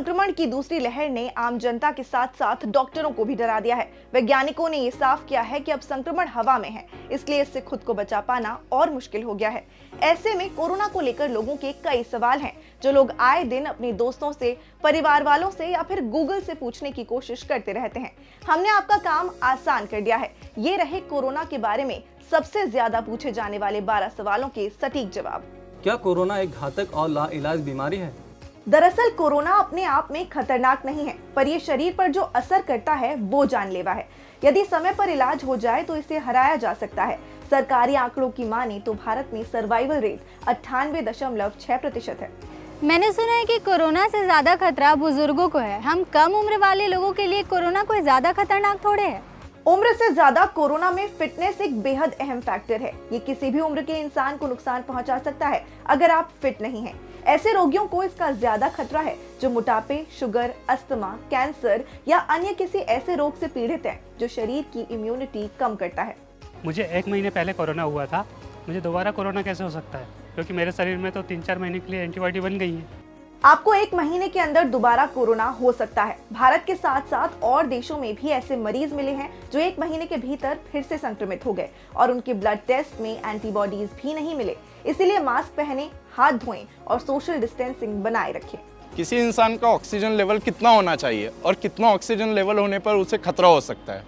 संक्रमण की दूसरी लहर ने आम जनता के साथ साथ डॉक्टरों को भी डरा दिया है। वैज्ञानिकों ने ये साफ किया है कि अब संक्रमण हवा में है, इसलिए इससे खुद को बचा पाना और मुश्किल हो गया है। ऐसे में कोरोना को लेकर लोगों के कई सवाल हैं, जो लोग आए दिन अपने दोस्तों से, परिवार वालों से या फिर गूगल से पूछने की कोशिश करते रहते हैं। हमने आपका काम आसान कर दिया है। ये रहे कोरोना के बारे में सबसे ज्यादा पूछे जाने वाले 12 सवालों के सटीक जवाब। क्या कोरोना एक घातक और लाइलाज बीमारी है? दरअसल कोरोना अपने आप में खतरनाक नहीं है, पर ये शरीर पर जो असर करता है वो जानलेवा है। यदि समय पर इलाज हो जाए तो इसे हराया जा सकता है। सरकारी आंकड़ों की माने तो भारत में सर्वाइवल रेट 98.6% है। मैंने सुना है कि कोरोना से ज्यादा खतरा बुजुर्गों को है। हम कम उम्र वाले लोगों के लिए कोरोना कोई ज्यादा खतरनाक थोड़े है। उम्र से ज्यादा कोरोना में फिटनेस एक बेहद अहम फैक्टर है। ये किसी भी उम्र के इंसान को नुकसान पहुंचा सकता है अगर आप फिट नहीं हैं। ऐसे रोगियों को इसका ज्यादा खतरा है जो मोटापे, शुगर, अस्थमा, कैंसर या अन्य किसी ऐसे रोग से पीड़ित हैं जो शरीर की इम्यूनिटी कम करता है। मुझे 1 महीने पहले कोरोना हुआ था। मुझे दोबारा कोरोना कैसे हो सकता है, क्योंकि मेरे शरीर में तो 3-4 महीने के लिए एंटीबॉडी बन गई है। आपको 1 महीने के अंदर दोबारा कोरोना हो सकता है। भारत के साथ साथ और देशों में भी ऐसे मरीज मिले हैं जो 1 महीने के भीतर फिर से संक्रमित हो गए और उनके ब्लड टेस्ट में एंटीबॉडीज भी नहीं मिले। इसीलिए मास्क पहने, हाथ धोएं और सोशल डिस्टेंसिंग बनाए रखें। किसी इंसान का ऑक्सीजन लेवल कितना होना चाहिए और कितना ऑक्सीजन लेवल होने पर उसे खतरा हो सकता है?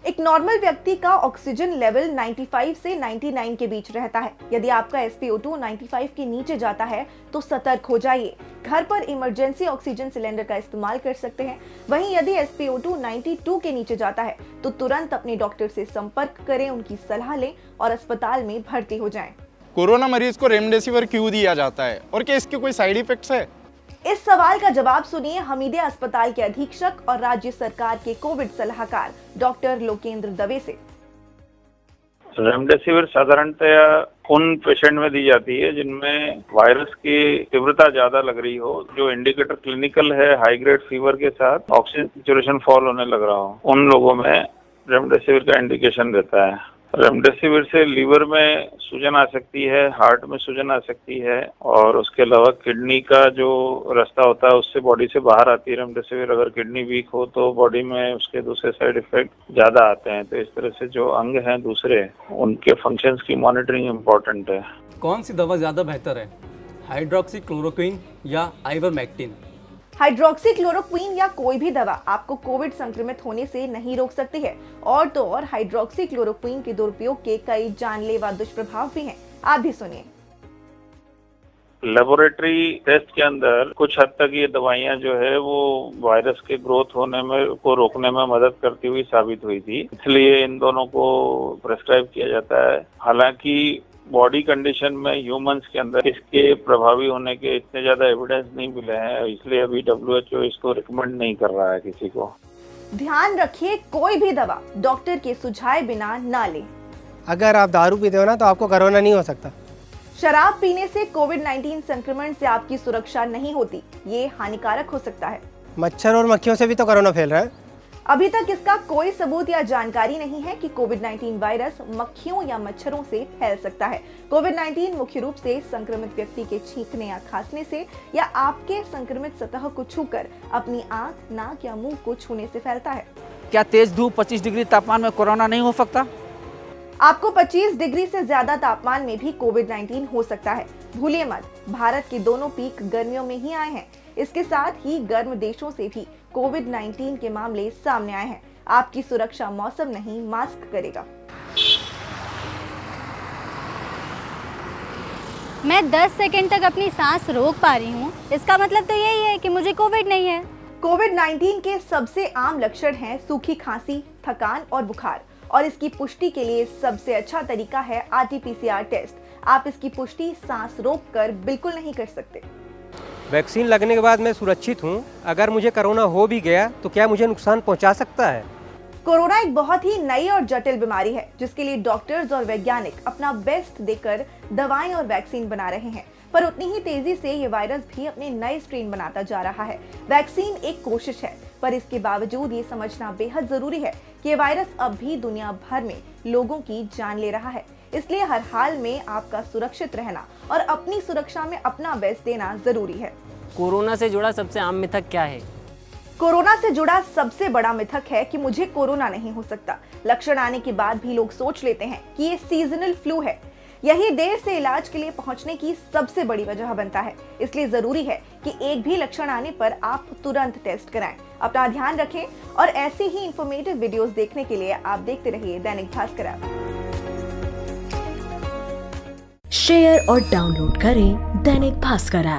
एक नॉर्मल व्यक्ति का ऑक्सीजन लेवल 95 से 99 के बीच रहता है। यदि आपका SpO2 95 के नीचे जाता है तो सतर्क हो जाइए। घर पर इमरजेंसी ऑक्सीजन सिलेंडर का इस्तेमाल कर सकते हैं। वहीं यदि SpO2 92 के नीचे जाता है तो तुरंत अपने डॉक्टर से संपर्क करें, उनकी सलाह लें और अस्पताल में भर्ती हो जाएं। कोरोना मरीज को रेमडेसिविर क्यों दिया जाता है और क्या इसके कोई साइड इफेक्ट्स है? इस सवाल का जवाब सुनिए हमीदिया अस्पताल के अधीक्षक और राज्य सरकार के कोविड सलाहकार डॉक्टर लोकेंद्र दवे से। रेमडेसिविर साधारणतया उन पेशेंट में दी जाती है जिनमें वायरस की तीव्रता ज्यादा लग रही हो, जो इंडिकेटर क्लिनिकल है, हाई ग्रेड फीवर के साथ ऑक्सीजन सैचुरेशन फॉल होने लग रहा हो, उन लोगों में रेमडेसिविर का इंडिकेशन रहता है। रेमडेसिविर से लीवर में सूजन आ सकती है, हार्ट में सूजन आ सकती है और उसके अलावा किडनी का जो रास्ता होता है उससे बॉडी से बाहर आती है रेमडेसिविर। अगर किडनी वीक हो तो बॉडी में उसके दूसरे साइड इफेक्ट ज्यादा आते हैं। तो इस तरह से जो अंग हैं दूसरे, उनके फंक्शंस की मॉनिटरिंग इम्पोर्टेंट है। कौन सी दवा ज़्यादा बेहतर है, हाइड्रोक्सी क्लोरोक्विन या आइवरमेक्टिन? हाइड्रोक्सी क्लोरोक्विन या कोई भी दवा आपको कोविड संक्रमित होने से नहीं रोक सकती है। और तो और हाइड्रोक्सी क्लोरोक्विन के दुरुपयोग के कई जानलेवा दुष्प्रभाव भी हैं। आप भी सुनिए। लेबोरेटरी टेस्ट के अंदर कुछ हद तक ये दवाइयां जो है वो वायरस के ग्रोथ होने में को रोकने में मदद करती हुई साबित हुई थी, इसलिए इन दोनों को प्रेस्क्राइब किया जाता है। हालांकि बॉडी कंडीशन में ह्यूमंस के अंदर इसके प्रभावी होने के इतने ज्यादा एविडेंस नहीं मिले हैं, इसलिए अभी WHO इसको रिकमेंड नहीं कर रहा है किसी को। ध्यान रखिए, कोई भी दवा डॉक्टर के सुझाए बिना ना लें। अगर आप दारू पीते हो ना तो आपको कोरोना नहीं हो सकता। शराब पीने से कोविड-19 संक्रमण से आपकी सुरक्षा नहीं होती, ये हानिकारक हो सकता है। मच्छर और मक्खियों से भी तो कोरोना फैल रहा है। अभी तक इसका कोई सबूत या जानकारी नहीं है कि कोविड-19 वायरस मक्खियों या मच्छरों से फैल सकता है। कोविड-19 मुख्य रूप से संक्रमित व्यक्ति के छींकने या खांसने से या आपके संक्रमित सतह को छूकर अपनी आंख, नाक या मुंह को छूने से फैलता है। क्या तेज धूप 25 डिग्री तापमान में कोरोना नहीं हो सकता? आपको 25 डिग्री से ज्यादा तापमान में भी कोविड-19 हो सकता है। भूलिए मत, भारत के दोनों पीक गर्मियों में ही आए हैं। इसके साथ ही गर्म देशों से भी कोविड-19 के मामले सामने आए हैं। आपकी सुरक्षा मौसम नहीं, मास्क करेगा। मैं 10 सेकंड तक अपनी सांस रोक पा रही हूँ, इसका मतलब तो यही है कि मुझे कोविड नहीं है। कोविड-19 के सबसे आम लक्षण हैं सूखी खांसी, थकान और बुखार। और इसकी पुष्टि के लिए सबसे अच्छा तरीका है RT-PCR टेस्ट। आप इसकी पुष्टि सांस रोककर बिल्कुल नहीं कर सकते। वैक्सीन लगने के बाद मैं सुरक्षित हूँ। अगर मुझे कोरोना हो भी गया तो क्या मुझे नुकसान पहुँचा सकता है? कोरोना एक बहुत ही नई और जटिल बीमारी है, जिसके लिए डॉक्टर्स और वैज्ञानिक अपना बेस्ट देकर दवाएं और वैक्सीन बना रहे हैं। पर उतनी ही तेजी से ये वायरस भी अपने नए स्ट्रेन बनाता जा रहा है। वैक्सीन एक कोशिश है, पर इसके बावजूद ये समझना बेहद जरूरी है कि ये वायरस अब भी दुनिया भर में लोगों की जान ले रहा है। इसलिए हर हाल में आपका सुरक्षित रहना और अपनी सुरक्षा में अपना बेस्ट देना जरूरी है। कोरोना से जुड़ा सबसे आम मिथक क्या है? कोरोना से जुड़ा सबसे बड़ा मिथक है कि मुझे कोरोना नहीं हो सकता। लक्षण आने के बाद भी लोग सोच लेते हैं कि ये सीजनल फ्लू है। यही देर से इलाज के लिए पहुंचने की सबसे बड़ी वजह बनता है। इसलिए जरूरी है कि एक भी लक्षण आने पर आप तुरंत टेस्ट कराएं। अपना ध्यान रखें और ऐसी ही इंफॉर्मेटिव वीडियोस देखने के लिए आप देखते रहिए दैनिक भास्कर ऐप। शेयर और डाउनलोड करें दैनिक भास्कर ऐप।